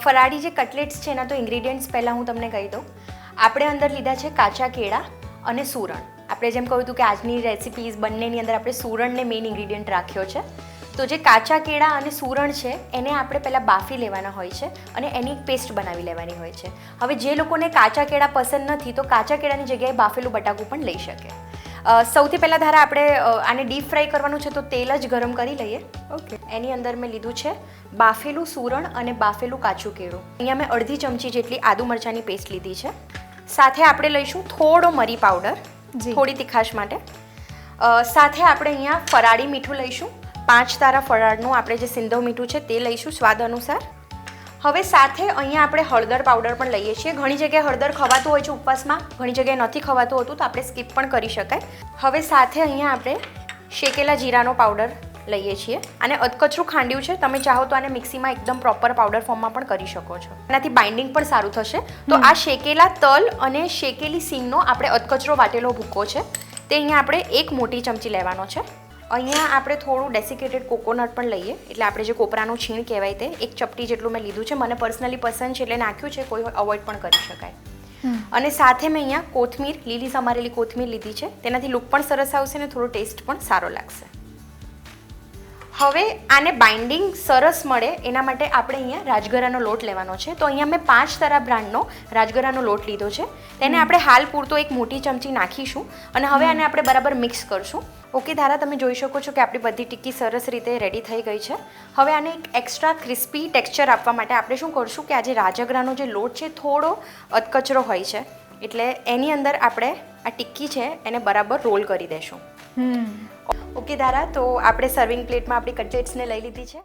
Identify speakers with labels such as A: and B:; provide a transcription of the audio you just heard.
A: ફરાળી જે કટલેટ્સ છે એના તો ઇન્ગ્રીડિયન્ટ્સ પહેલાં હું તમને કહી દઉં. આપણે અંદર લીધા છે કાચા કેળા અને સૂરણ. આપણે જેમ કહ્યું હતું કે આજની રેસિપીઝ બંનેની અંદર આપણે સૂરણને મેઇન ઇન્ગ્રીડિયન્ટ રાખ્યો છે. તો જે કાચા કેળા અને સૂરણ છે એને આપણે પહેલાં બાફી લેવાના હોય છે અને એની એક પેસ્ટ બનાવી લેવાની હોય છે. હવે જે લોકોને કાચા કેળા પસંદ નથી તો કાચા કેળાની જગ્યાએ બાફેલું બટાકું પણ લઈ શકે. સૌથી પહેલાં ધારા આપણે આને ડીપ ફ્રાય કરવાનું છે તો તેલ જ ગરમ કરી લઈએ.
B: ઓકે.
A: એની અંદર મેં લીધું છે બાફેલું સૂરણ અને બાફેલું કાચું કેળું. અહીંયા મેં અડધી ચમચી જેટલી આદુ મરચાંની પેસ્ટ લીધી છે. સાથે આપણે લઈશું થોડો મરી પાવડર, થોડી તીખાશ માટે. સાથે આપણે અહીંયા ફરાળી મીઠું લઈશું. 5 તારા ફરાળનું આપણે જે સિંધવ મીઠું છે તે લઈશું સ્વાદ અનુસાર. હવે સાથે અહીંયા આપણે હળદર પાવડર પણ લઈએ છીએ. ઘણી જગ્યાએ હળદર ખવાતું હોય છે ઉપવાસમાં, ઘણી જગ્યાએ નથી ખવાતું હોતું તો આપણે સ્કીપ પણ કરી શકાય. હવે સાથે અહીંયા આપણે શેકેલા જીરાનો પાવડર લઈએ છીએ. આને અધકચરું ખાંડ્યું છે, તમે ચાહો તો આને મિક્સીમાં એકદમ પ્રોપર પાવડર ફોર્મમાં પણ કરી શકો છો. એનાથી બાઇન્ડિંગ પણ સારું થશે. તો આ શેકેલા તલ અને શેકેલી સિંગનો આપણે અધકચરો વાટેલો ભૂકો છે તે અહીંયા આપણે 1 મોટી ચમચી લેવાનો છે. અહીંયા આપણે થોડું ડેસિકેટેડ કોકોનટ પણ લઈએ, એટલે આપણે જે કોપરાનું છીણ કહેવાય તે 1 ચપટી જેટલું મેં લીધું છે. મને પર્સનલી પસંદ છે એટલે નાખ્યું છે, કોઈ અવોઇડ પણ કરી શકાય. અને સાથે મેં અહીંયા કોથમીર, લીલી સમારેલી કોથમીર લીધી છે. તેનાથી લુક પણ સરસ આવશે અને થોડો ટેસ્ટ પણ સારો લાગશે. હવે આને બાઇન્ડિંગ સરસ મળે એના માટે આપણે અહીંયા રાજગરાનો લોટ લેવાનો છે. તો અહીંયા મેં 5 તારા બ્રાન્ડનો રાજગરાનો લોટ લીધો છે. તેને આપણે હાલ પૂરતો 1 મોટી ચમચી નાખીશું અને હવે આને આપણે બરાબર મિક્સ કરશું. ઓકે ધારા, તમે જોઈ શકો છો કે આપણી બધી ટિક્કી સરસ રીતે રેડી થઈ ગઈ છે. હવે આને એક એક્સ્ટ્રા ક્રિસ્પી ટેક્સચર આપવા માટે આપણે શું કરશું કે આ જે રાજગરાનો જે લોટ છે થોડો અધકચરો હોય છે, એટલે એની અંદર આપણે આ ટિક્કી છે એને બરાબર રોલ કરી દેશું. ઓકે ધારા, તો આપણે સર્વિંગ પ્લેટમાં આપણી કટલેટ્સને લઈ લીધી છે.